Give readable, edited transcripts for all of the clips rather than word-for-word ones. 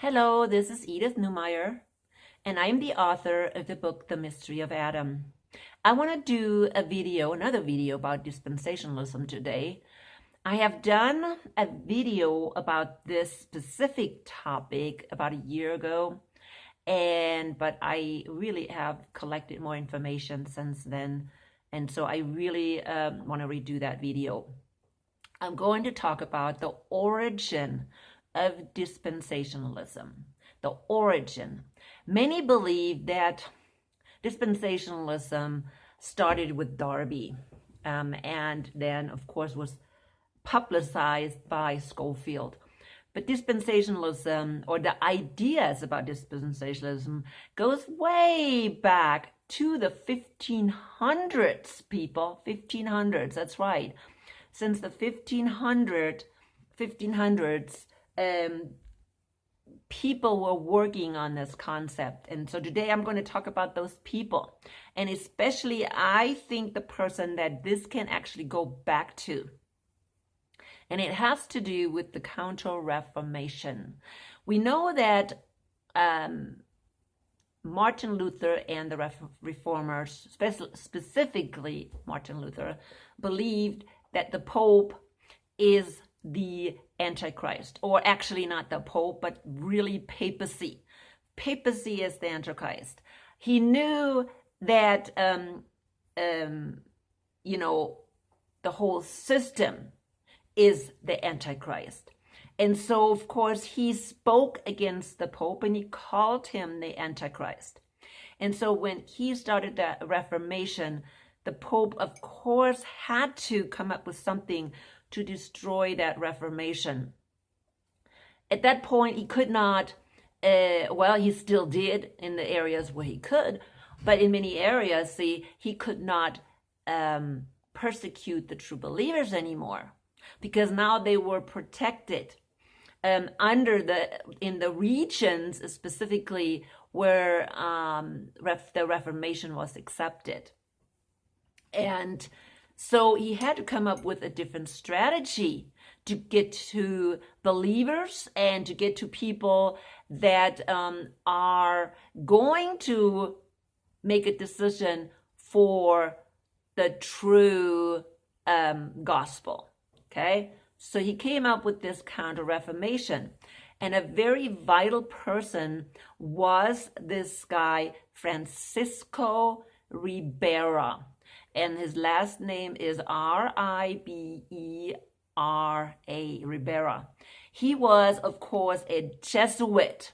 Hello, this is Edith Neumeyer, and I'm the author of the book, The Mystery of Adam. I want to do another video about dispensationalism today. I have done a video about this specific topic about a year ago, but I really have collected more information since then, and so I really want to redo that video. I'm going to talk about the origin of dispensationalism. The origin. Many believe that dispensationalism started with Darby and then, of course, was publicized by Schofield. But dispensationalism, or the ideas about dispensationalism, goes way back to the 1500s, people. 1500s, that's right. Since the 1500s, people were working on this concept. And so today I'm going to talk about those people. And especially, I think the person that this can actually go back to. And it has to do with the Counter-Reformation. We know that Martin Luther and the Reformers, specifically Martin Luther, believed that the Pope is the Antichrist, or actually not the Pope, but really papacy. Papacy is the Antichrist. He knew that, the whole system is the Antichrist. And so, of course, he spoke against the Pope and he called him the Antichrist. And so when he started the Reformation, the Pope, of course, had to come up with something to destroy that Reformation. At that point, he could not, he still did in the areas where he could, but in many areas, he could not persecute the true believers anymore, because now they were protected in the regions specifically where the Reformation was accepted. And so he had to come up with a different strategy to get to believers and to get to people that are going to make a decision for the true gospel. Okay? So he came up with this Counter-Reformation. And a very vital person was this guy, Fancisco Ribera. And his last name is R-I-B-E-R-A, Ribera. He was, of course, a Jesuit.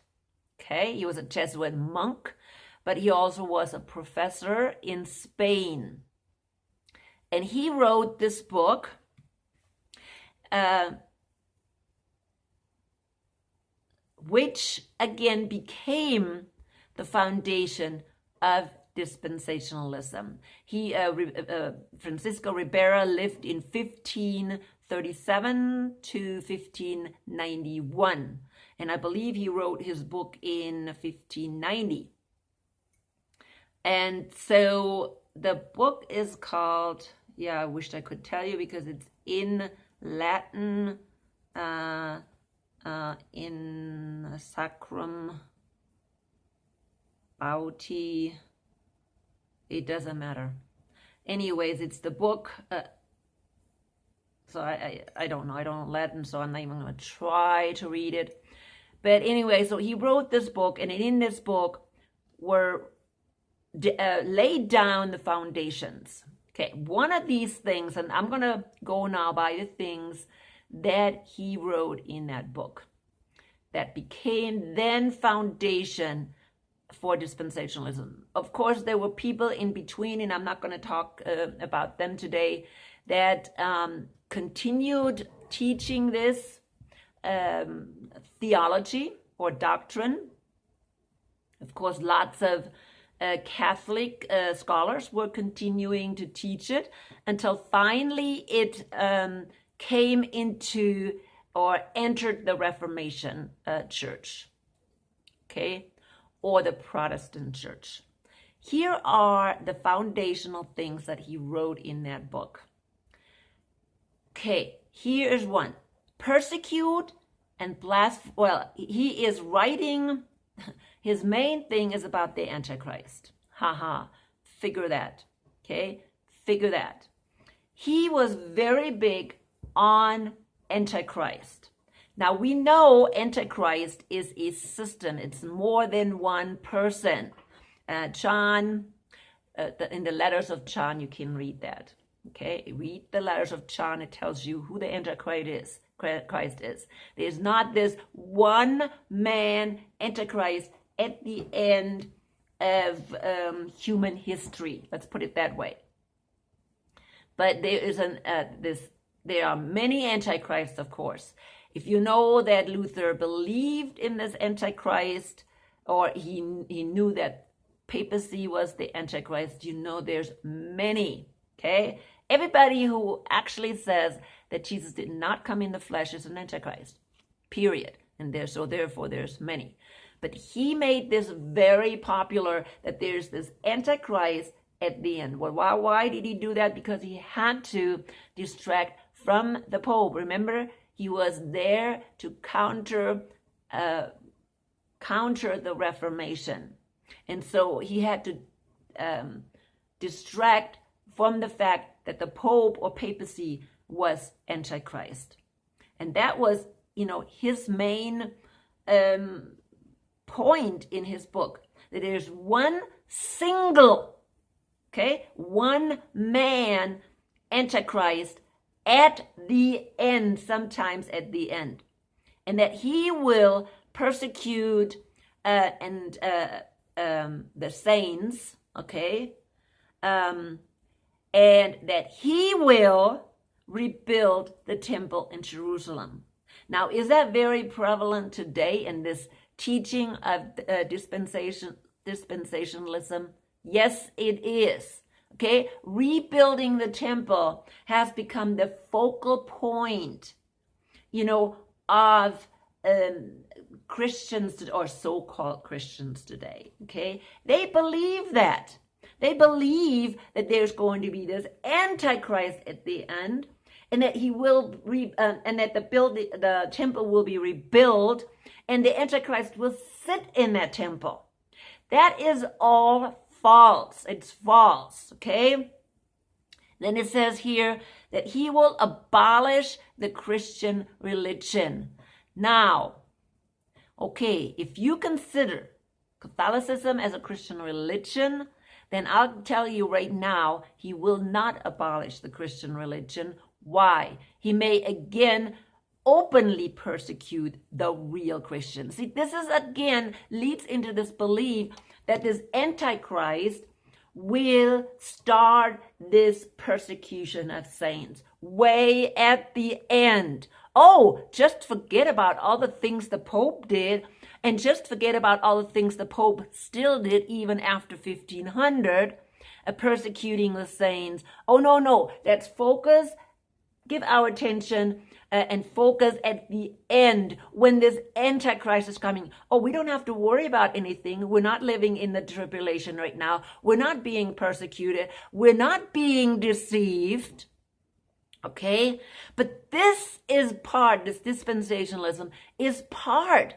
Okay, he was a Jesuit monk, but he also was a professor in Spain. And he wrote this book, which again became the foundation of dispensationalism. Fancisco Ribera lived in 1537 to 1591, and I believe he wrote his book in 1590. And so the book is called, I wished I could tell you because it's in Latin, in Sacrum Bauti. It doesn't matter. Anyways, it's the book. So I don't know. I don't know Latin, so I'm not even going to try to read it. But anyway, so he wrote this book, and in this book were laid down the foundations. Okay, one of these things, and I'm going to go now by the things that he wrote in that book that became then foundation for dispensationalism. Of course, there were people in between, and I'm not going to talk about them today, that continued teaching this theology or doctrine. Of course, lots of Catholic scholars were continuing to teach it until finally it came into or entered the Reformation church. Okay? Or the Protestant church. Here are the foundational things that he wrote in that book. Okay, here is one. Persecute and he is writing, his main thing is about the Antichrist. Haha, figure that, okay? Figure that. He was very big on Antichrist. Now we know Antichrist is a system. It's more than one person. John, in the letters of John, you can read that. Okay, read the letters of John. It tells you who the Antichrist is. There's not this one man Antichrist at the end of human history. Let's put it that way. But there is there are many antichrists, of course. If you know that Luther believed in this Antichrist, or he knew that papacy was the Antichrist, you know there's many, okay? Everybody who actually says that Jesus did not come in the flesh is an Antichrist, period. And therefore there's many. But he made this very popular, that there's this Antichrist at the end. Well, why did he do that? Because he had to distract from the Pope. Remember, he was there to counter the Reformation. And so he had to distract from the fact that the Pope or papacy was Antichrist. And that was, his main point in his book, that there's one man Antichrist at the end, sometimes at the end. And that he will persecute the saints, and that he will rebuild the temple in Jerusalem. Now, is that very prevalent today in this teaching of dispensationalism? Yes, it is. Okay, rebuilding the temple has become the focal point, of Christians or so-called Christians today. Okay, they believe that. They believe that there's going to be this Antichrist at the end, and that he will and that the temple will be rebuilt, and the Antichrist will sit in that temple. That is all false. It's false. Okay. Then it says here that he will abolish the Christian religion. Now, okay, if you consider Catholicism as a Christian religion, then I'll tell you right now, he will not abolish the Christian religion. Why? He may again openly persecute the real Christians. See, this is again leads into this belief that this Antichrist will start this persecution of saints way at the end. Oh, just forget about all the things the Pope did, and just forget about all the things the Pope still did even after 1500, persecuting the saints. Oh, no, let's focus, give our attention and focus at the end when this Antichrist is coming. Oh, we don't have to worry about anything. We're not living in the tribulation right now. We're not being persecuted. We're not being deceived. Okay? But this dispensationalism is part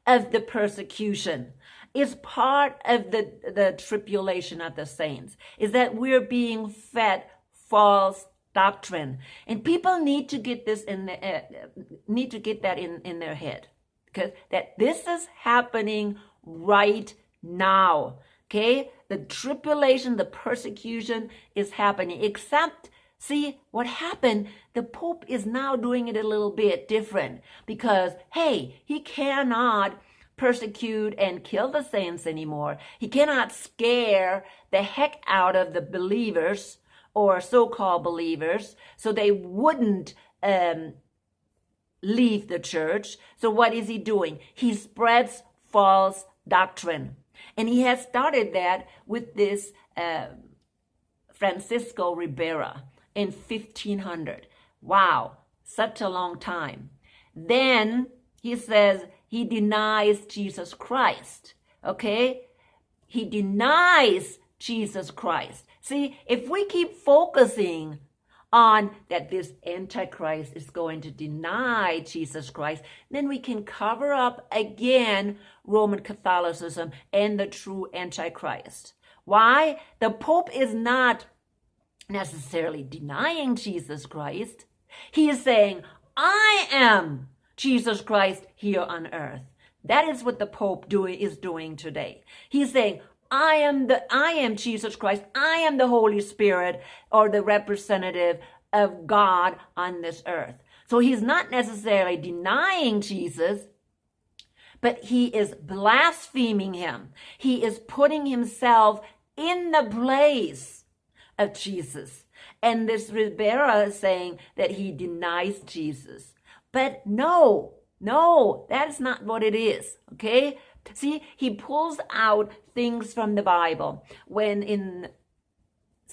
of the persecution, is part of the tribulation of the saints, is that we're being fed false doctrine, and people need to get this in their head, because that this is happening right now. Okay, the tribulation, the persecution is happening. Except, see what happened. The Pope is now doing it a little bit different, because hey, he cannot persecute and kill the saints anymore. He cannot scare the heck out of the believers, or so-called believers, so they wouldn't leave the church. So what is he doing? He spreads false doctrine. And he has started that with this Fancisco Ribera in 1500. Wow, such a long time. Then he says he denies Jesus Christ. Okay? He denies Jesus Christ. See, if we keep focusing on that this Antichrist is going to deny Jesus Christ, then we can cover up again Roman Catholicism and the true Antichrist. Why? The Pope is not necessarily denying Jesus Christ. He is saying, I am Jesus Christ here on earth. That is what the Pope is doing today. He's saying, I am Jesus Christ. I am the Holy Spirit, or the representative of God on this earth. So he's not necessarily denying Jesus, but he is blaspheming him. He is putting himself in the place of Jesus. And this Ribera is saying that he denies Jesus. But no, that is not what it is, okay? See, he pulls out things from the Bible. When in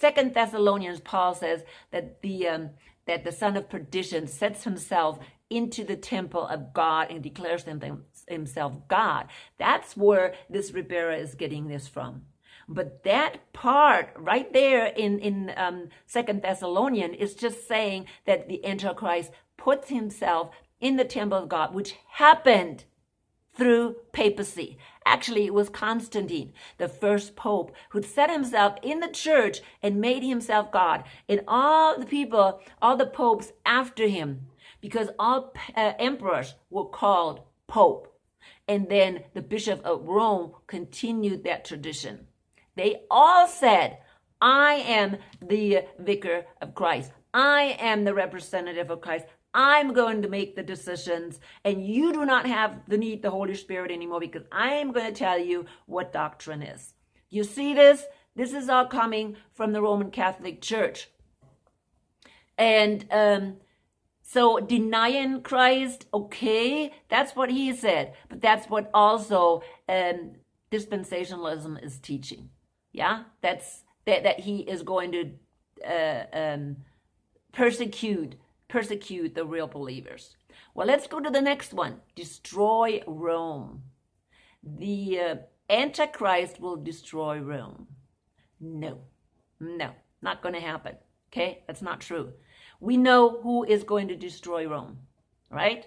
2 Thessalonians, Paul says that the son of perdition sets himself into the temple of God and declares himself God. That's where this Ribera is getting this from. But that part right there in 2 Thessalonians is just saying that the Antichrist puts himself in the temple of God, which happened through papacy. Actually, it was Constantine, the first pope, who set himself in the church and made himself God. And all the people, all the popes after him, because all emperors were called pope. And then the Bishop of Rome continued that tradition. They all said, I am the vicar of Christ. I am the representative of Christ. I'm going to make the decisions, and you do not have the Holy Spirit anymore, because I am going to tell you what doctrine is. You see this? This is all coming from the Roman Catholic Church. And so denying Christ, okay, that's what he said, but that's what also dispensationalism is teaching. Yeah, that's that he is going to persecute the real believers. Well, let's go to the next one. Destroy Rome. The Antichrist will destroy Rome. No, not going to happen. Okay, that's not true. We know who is going to destroy Rome, right?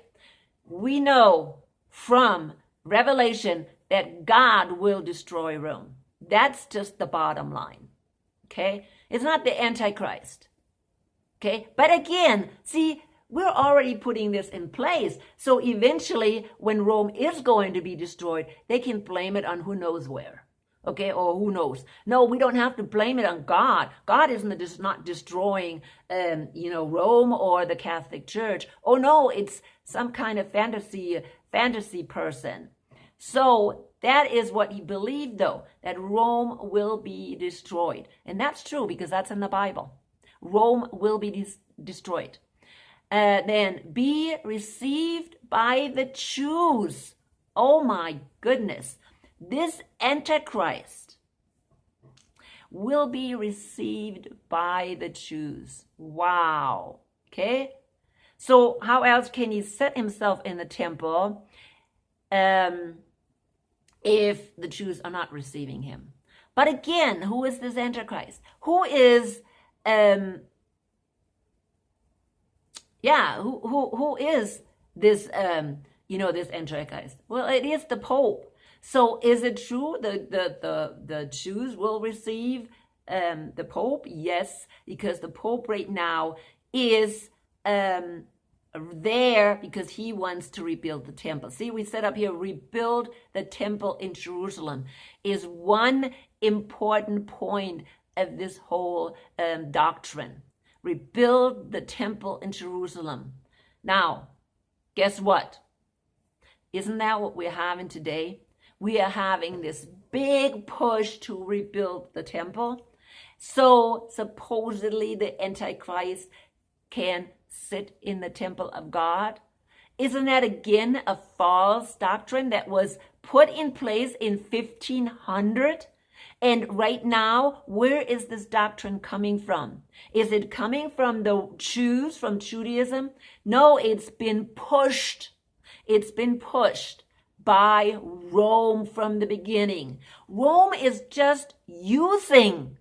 We know from Revelation that God will destroy Rome. That's just the bottom line. Okay, it's not the Antichrist. Okay, but again, see, we're already putting this in place. So eventually, when Rome is going to be destroyed, they can blame it on who knows where. Okay, or who knows? No, we don't have to blame it on God. God isn't not destroying, Rome or the Catholic Church. Oh no, it's some kind of fantasy person. So that is what he believed, though, that Rome will be destroyed, and that's true because that's in the Bible. Rome will be destroyed. Then be received by the Jews. Oh my goodness. This Antichrist will be received by the Jews. Wow. Okay. So how else can he set himself in the temple if the Jews are not receiving him? But again, who is this Antichrist? Who is who is this this Antichrist? Well, it is the Pope. So is it true the Jews will receive the Pope? Yes, because the Pope right now is there because he wants to rebuild the temple. See, we set up here, rebuild the temple in Jerusalem is one important point of this whole doctrine. Rebuild the temple in Jerusalem. Now, guess what? Isn't that what we're having today? We are having this big push to rebuild the temple. So supposedly the Antichrist can sit in the temple of God. Isn't that again a false doctrine that was put in place in 1500? And right now, where is this doctrine coming from? Is it coming from the Jews, from Judaism? No, it's been pushed. It's been pushed by Rome from the beginning. Rome is just using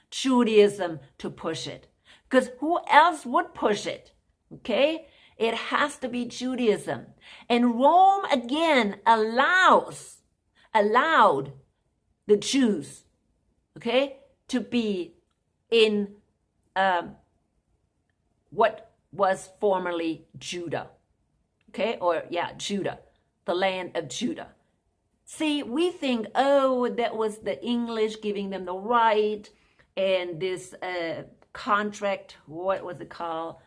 Judaism to push it. because who else would push it? Okay? It has to be Judaism. And Rome, again, allowed the Jews, okay, to be in what was formerly Judah, okay, or Judah, the land of Judah. See, we think, oh, that was the English giving them the right, and this contract, what was it called?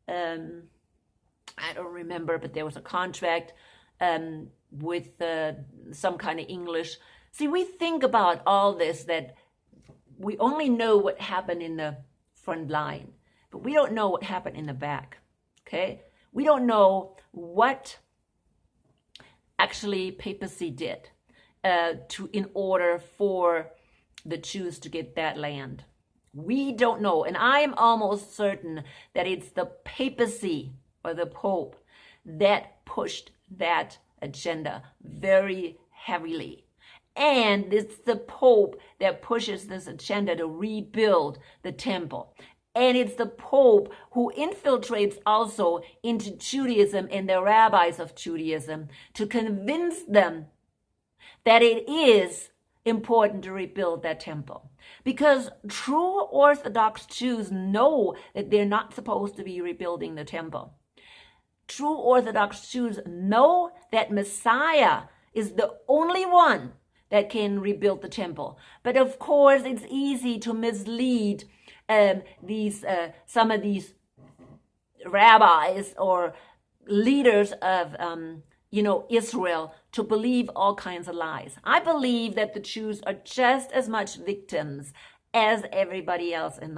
I don't remember, but there was a contract with some kind of English. See, we think about all this, that we only know what happened in the front line, but we don't know what happened in the back, okay? We don't know what actually papacy did in order for the Jews to get that land. We don't know, and I am almost certain that it's the papacy or the Pope that pushed that agenda very heavily. And it's the Pope that pushes this agenda to rebuild the temple. And it's the Pope who infiltrates also into Judaism and the rabbis of Judaism to convince them that it is important to rebuild that temple. Because true Orthodox Jews know that they're not supposed to be rebuilding the temple. True Orthodox Jews know that Messiah is the only one that can rebuild the temple. But of course, it's easy to mislead some of these rabbis or leaders of Israel to believe all kinds of lies. I believe that the Jews are just as much victims as everybody else in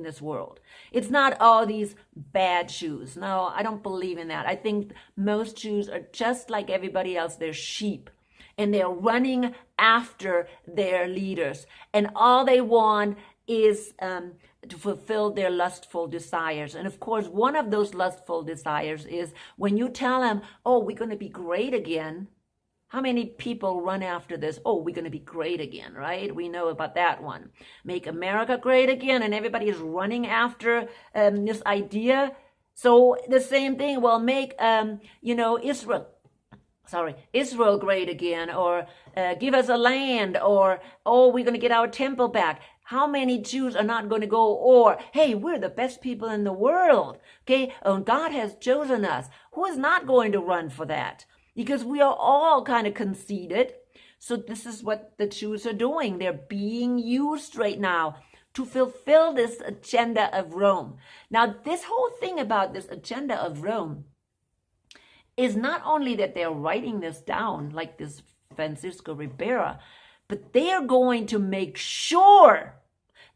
this world. It's not all these bad Jews. No, I don't believe in that. I think most Jews are just like everybody else. They're sheep, and they're running after their leaders, and all they want is to fulfill their lustful desires. And of course, one of those lustful desires is when you tell them, oh, we're going to be great again. How many people run after this? Oh, we're going to be great again, right? We know about that one. Make America great again, and everybody is running after this idea. So the same thing, well, make, Israel great again, or give us a land, or, oh, we're going to get our temple back. How many Jews are not going to go, or, hey, we're the best people in the world, okay? And God has chosen us. Who is not going to run for that? Because we are all kind of conceited. So this is what the Jews are doing. They're being used right now to fulfill this agenda of Rome. Now, this whole thing about this agenda of Rome is not only that they're writing this down, like this Fancisco Ribera, but they are going to make sure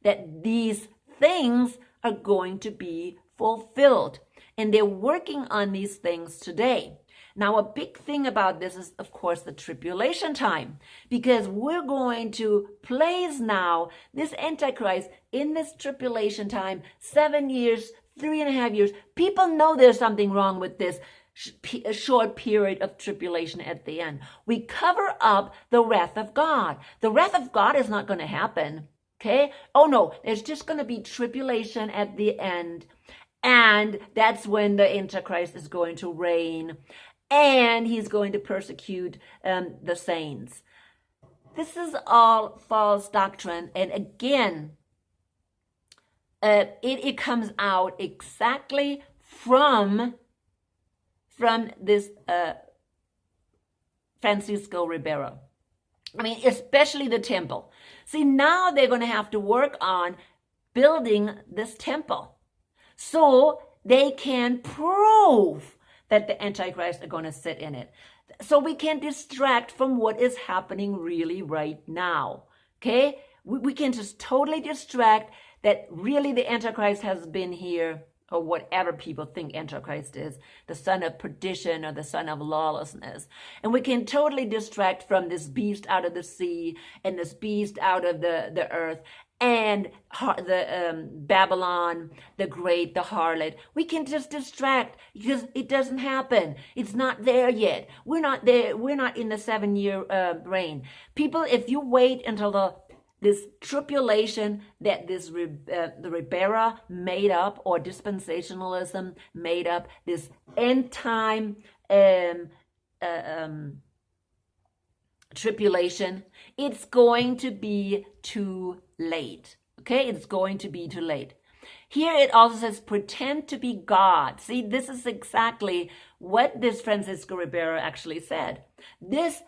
that these things are going to be fulfilled. And they're working on these things today. Now, a big thing about this is, of course, the tribulation time, because we're going to place now this Antichrist in this tribulation time, 7 years, 3.5 years. People know there's something wrong with this a short period of tribulation at the end. We cover up the wrath of God. The wrath of God is not going to happen, okay? Oh no, there's just going to be tribulation at the end, and that's when the Antichrist is going to reign, and he's going to persecute the saints. This is all false doctrine, and again, it comes out exactly from this Fancisco Ribera. I mean, especially the temple. See, now they're going to have to work on building this temple so they can prove that the Antichrist are going to sit in it. So we can distract from what is happening really right now, okay? We can just totally distract that really the Antichrist has been here, or whatever people think Antichrist is, the son of perdition or the son of lawlessness. And we can totally distract from this beast out of the sea and this beast out of the earth and the Babylon, the great, the harlot. We can just distract because it doesn't happen. It's not there yet. We're not there. We're not in the 7-year reign. People, if you wait until this tribulation that the Ribera made up, or dispensationalism made up, this end time tribulation, it's going to be too late. Okay, it's going to be too late. Here it also says, pretend to be God. See, this is exactly what this Fancisco Ribera actually said. This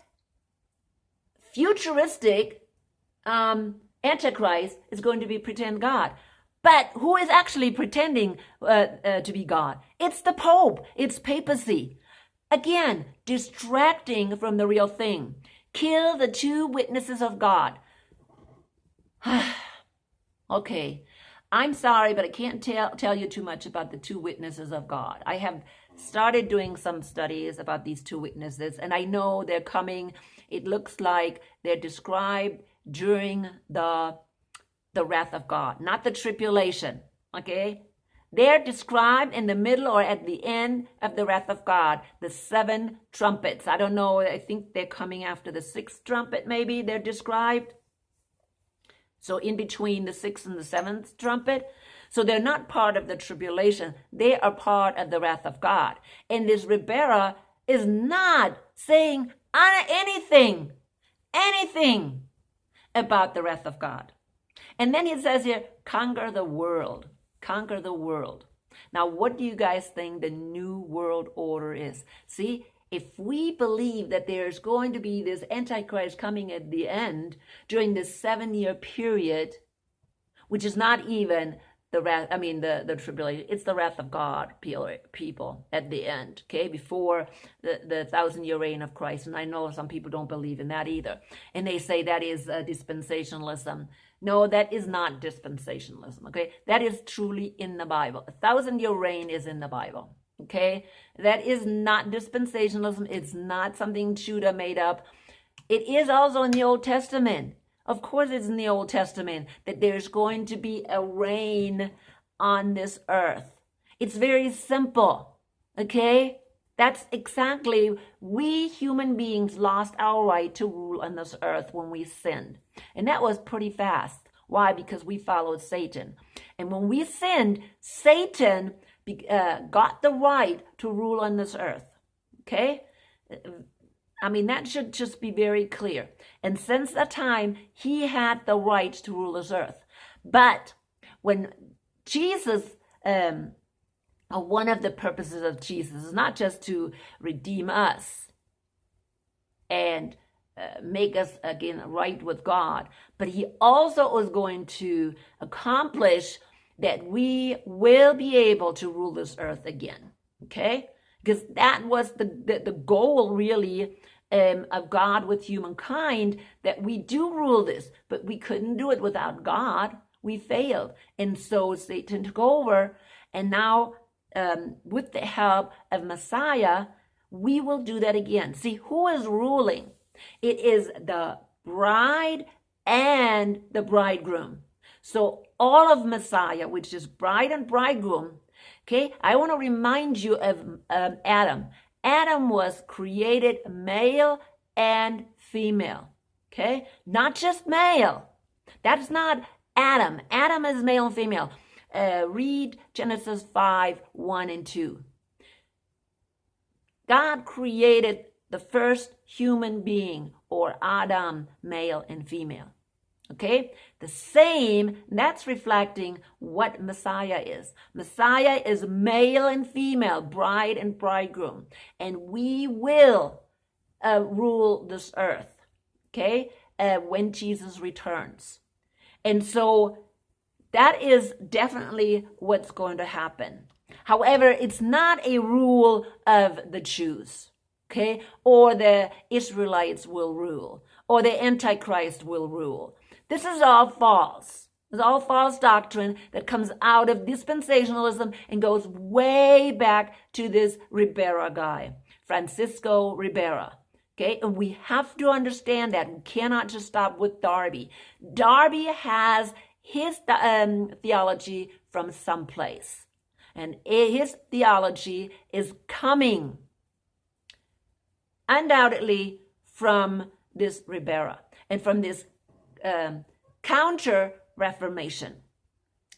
futuristic Antichrist is going to be pretend God. But who is actually pretending to be God? It's the Pope. It's papacy. Again, distracting from the real thing. Kill the two witnesses of God. Okay, I'm sorry, but I can't tell you too much about the two witnesses of God. I have started doing some studies about these two witnesses, and I know they're coming. It looks like they're described during the wrath of God, not the tribulation, okay? They're described in the middle or at the end of the wrath of God, the 7 trumpets. I don't know, I think they're coming after the 6th trumpet, maybe they're described. So in between the 6th and the 7th trumpet. So they're not part of the tribulation. They are part of the wrath of God. And this Ribera is not saying anything about the wrath of God. And then he says here, conquer the world. Conquer the world. Now, what do you guys think the new world order is? See, if we believe that there's going to be this Antichrist coming at the end during this 7-year period, which is not even the wrath, the tribulation, it's the wrath of God, people, at the end, okay, before the 1,000-year reign of Christ. And I know some people don't believe in that either. And they say that is dispensationalism. No, that is not dispensationalism, okay? That is truly in the Bible. 1,000-year reign is in the Bible, okay? That is not dispensationalism. It's not something Judah made up. It is also in the Old Testament. Of course, it's in the Old Testament that there's going to be a reign on this earth. It's very simple, okay? That's exactly, we human beings lost our right to rule on this earth when we sinned. And that was pretty fast. Why? Because we followed Satan. And when we sinned, Satan got the right to rule on this earth, okay? That should just be very clear. And since that time, he had the right to rule this earth. But when Jesus, one of the purposes of Jesus is not just to redeem us and make us again right with God, but he also is going to accomplish that we will be able to rule this earth again, okay? Because that was the goal, really, of God with humankind, that we do rule this, but we couldn't do it without God. We failed. And so Satan took over, and now with the help of Messiah, we will do that again. See, who is ruling? It is the bride and the bridegroom. So all of Messiah, which is bride and bridegroom, okay, I want to remind you of Adam. Adam was created male and female, okay? Not just male. That's not Adam. Adam is male and female. Read Genesis 5, 1 and 2. God created the first human being, or Adam, male and female. Okay? The same, that's reflecting what Messiah is. Messiah is male and female, bride and bridegroom. And we will rule this earth, okay, when Jesus returns. And so that is definitely what's going to happen. However, it's not a rule of the Jews, okay, or the Israelites will rule, or the Antichrist will rule. This is all false. It's all false doctrine that comes out of dispensationalism and goes way back to this Ribera guy, Fancisco Ribera. Okay, and we have to understand that. We cannot just stop with Darby. Darby has his theology from someplace. And his theology is coming undoubtedly from this Ribera and from this Counter-Reformation.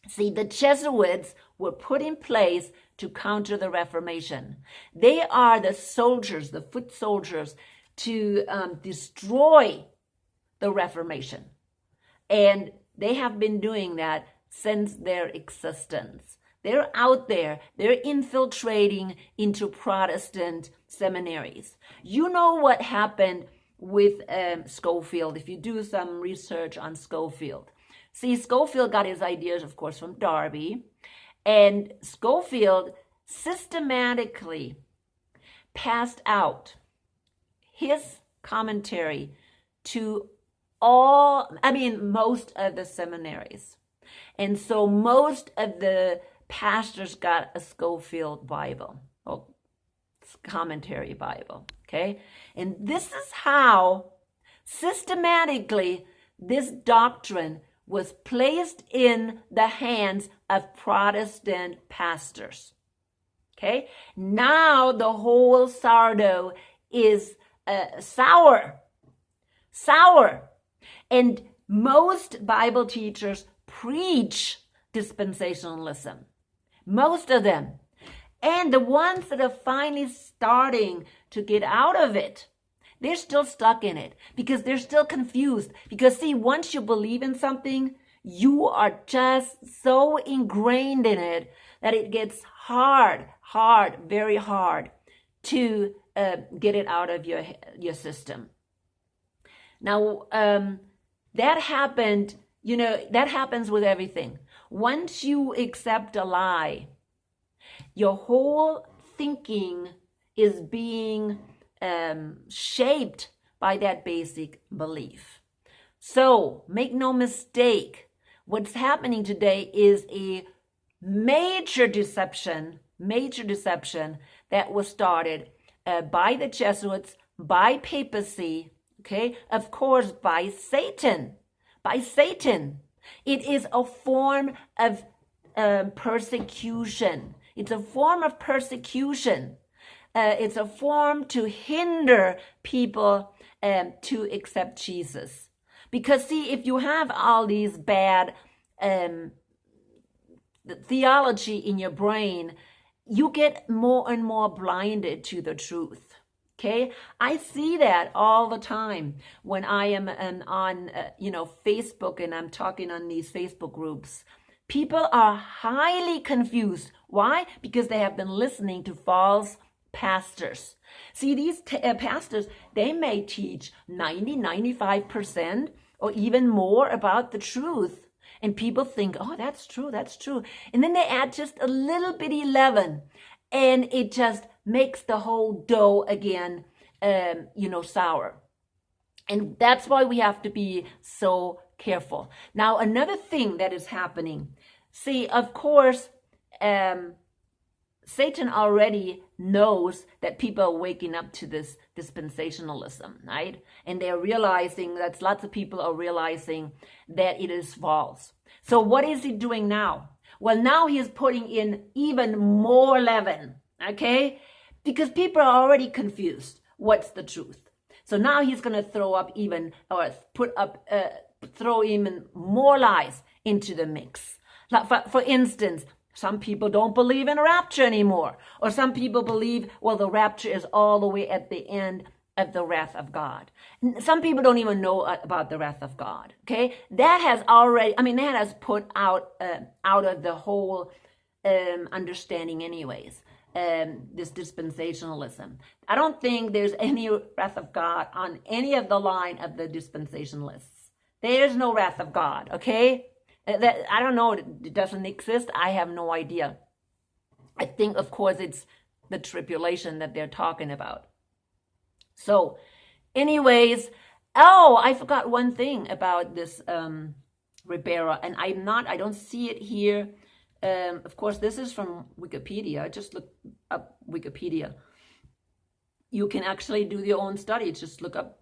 See, the Jesuits were put in place to counter the Reformation. They are the soldiers, the foot soldiers, to destroy the Reformation. And they have been doing that since their existence. They're out there. They're infiltrating into Protestant seminaries. You know what happened with Scofield, if you do some research on Scofield. See, Scofield got his ideas, of course, from Darby. And Scofield systematically passed out his commentary to most of the seminaries. And so most of the pastors got a Scofield Bible, or commentary Bible, okay? And this is how systematically this doctrine was placed in the hands of Protestant pastors, okay? Now the whole sourdough is sour. And most Bible teachers preach dispensationalism. Most of them. And the ones that are finally starting to get out of it, they're still stuck in it because they're still confused. Because see, once you believe in something, you are just so ingrained in it that it gets very hard to get it out of your system. Now, that happened, that happens with everything. Once you accept a lie, your whole thinking is being shaped by that basic belief. So make no mistake, what's happening today is a major deception that was started by the Jesuits, by papacy, okay, of course, by Satan. It is a form of persecution. It's a form of persecution. It's a form to hinder people to accept Jesus. Because see, if you have all these bad theology in your brain, you get more and more blinded to the truth. Okay, I see that all the time when I am on Facebook and I'm talking on these Facebook groups. People are highly confused. Why? Because they have been listening to false pastors. See, these pastors, they may teach 95% or even more about the truth. And people think, oh, that's true. And then they add just a little bitty leaven, and it just makes the whole dough again, sour. And that's why we have to be so careful. Now, another thing that is happening, see, of course, Satan already knows that people are waking up to this dispensationalism, right? And they're realizing that lots of people are realizing that it is false. So what is he doing now? Well, now he is putting in even more leaven, okay? Because people are already confused. What's the truth? So now he's going to throw even more lies into the mix. Like for instance, some people don't believe in rapture anymore. Or some people believe, well, the rapture is all the way at the end of the wrath of God. Some people don't even know about the wrath of God. Okay? That has put out of the whole understanding anyways. This dispensationalism. I don't think there's any wrath of God on any of the line of the dispensationalists. There's no wrath of God, okay? I don't know, it doesn't exist. I have no idea. I think, of course, it's the tribulation that they're talking about. So, anyways, I forgot one thing about this Ribera, and I don't see it here. Of course, this is from Wikipedia. Just look up Wikipedia. You can actually do your own study. Just look up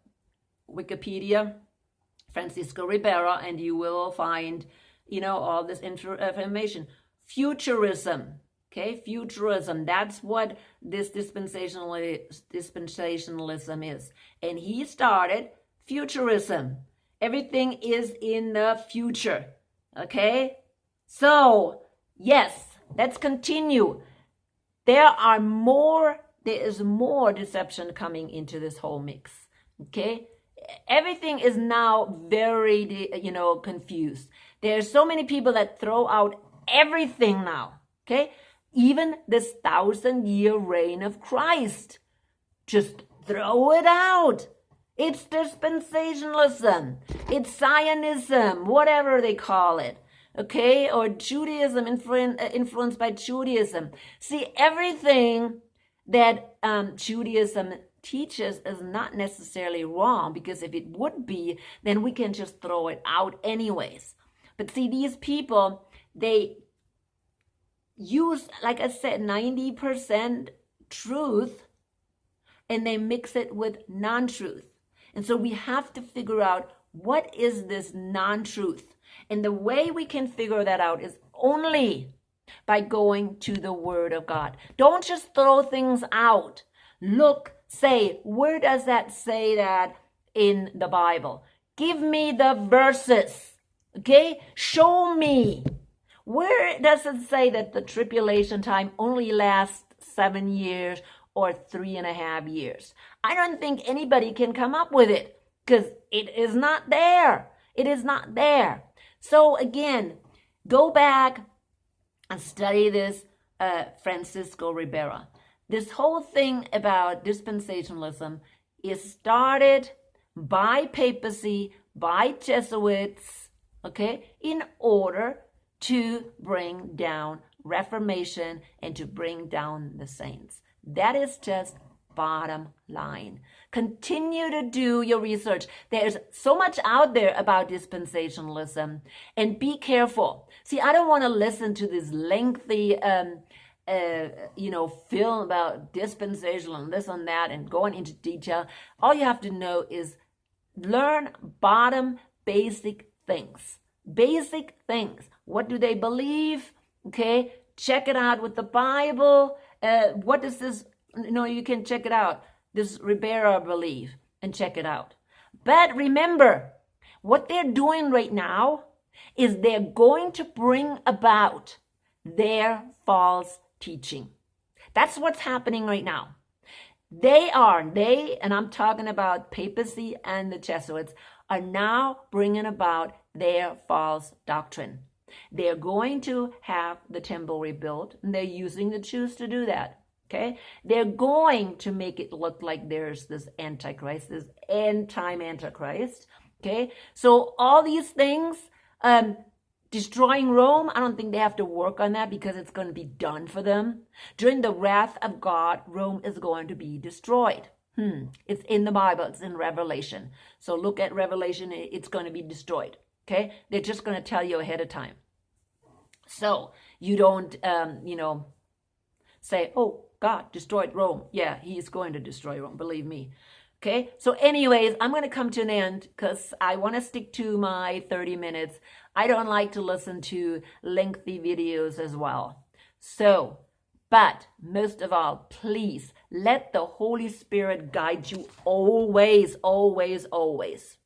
Wikipedia, Fancisco Ribera, and you will find, all this information. Futurism, okay? Futurism, that's what this dispensationalism is. And he started futurism. Everything is in the future. Okay? So, yes, let's continue. There is more deception coming into this whole mix. Okay? Everything is now very, confused. There's so many people that throw out everything now. Okay? Even this 1,000-year reign of Christ. Just throw it out. It's dispensationalism. It's Zionism, whatever they call it. Okay? Or Judaism, influenced by Judaism. See, everything that Judaism teaches is not necessarily wrong, because if it would be, then we can just throw it out anyways. But see, these people, they use, like I said, 90% truth, and they mix it with non-truth. And so we have to figure out, what is this non-truth? And the way we can figure that out is only by going to the Word of God. Don't just throw things out. Look, say, where does that say that in the Bible? Give me the verses, okay? Show me. Where does it say that the tribulation time only lasts 7 years or 3.5 years? I don't think anybody can come up with it, because it is not there. It is not there. So again, go back and study this Fancisco Ribera. This whole thing about dispensationalism is started by papacy, by Jesuits, okay, in order to bring down Reformation and to bring down the saints. That is just bottom line. Continue to do your research. There's so much out there about dispensationalism, and be careful. See, I don't want to listen to this lengthy film about dispensational and this and that and going into detail. All you have to know is learn bottom basic things. Basic things. What do they believe? Okay, check it out with the Bible. What does this, you can check it out. This Ribera believe, and check it out. But remember, what they're doing right now is they're going to bring about their false teaching. That's what's happening right now. They, and I'm talking about papacy and the Jesuits, are now bringing about their false doctrine. They're going to have the temple rebuilt, and they're using the Jews to do that. Okay? They're going to make it look like there's this Antichrist, this end-time Antichrist. Okay? So all these things, destroying Rome, I don't think they have to work on that, because it's going to be done for them. During the wrath of God, Rome is going to be destroyed. It's in the Bible. It's in Revelation. So look at Revelation. It's going to be destroyed. Okay? They're just going to tell you ahead of time. So you don't, say, oh, God destroyed Rome. Yeah, he's going to destroy Rome. Believe me. Okay, so anyways, I'm going to come to an end, because I want to stick to my 30 minutes. I don't like to listen to lengthy videos as well. So, but most of all, please let the Holy Spirit guide you always, always, always.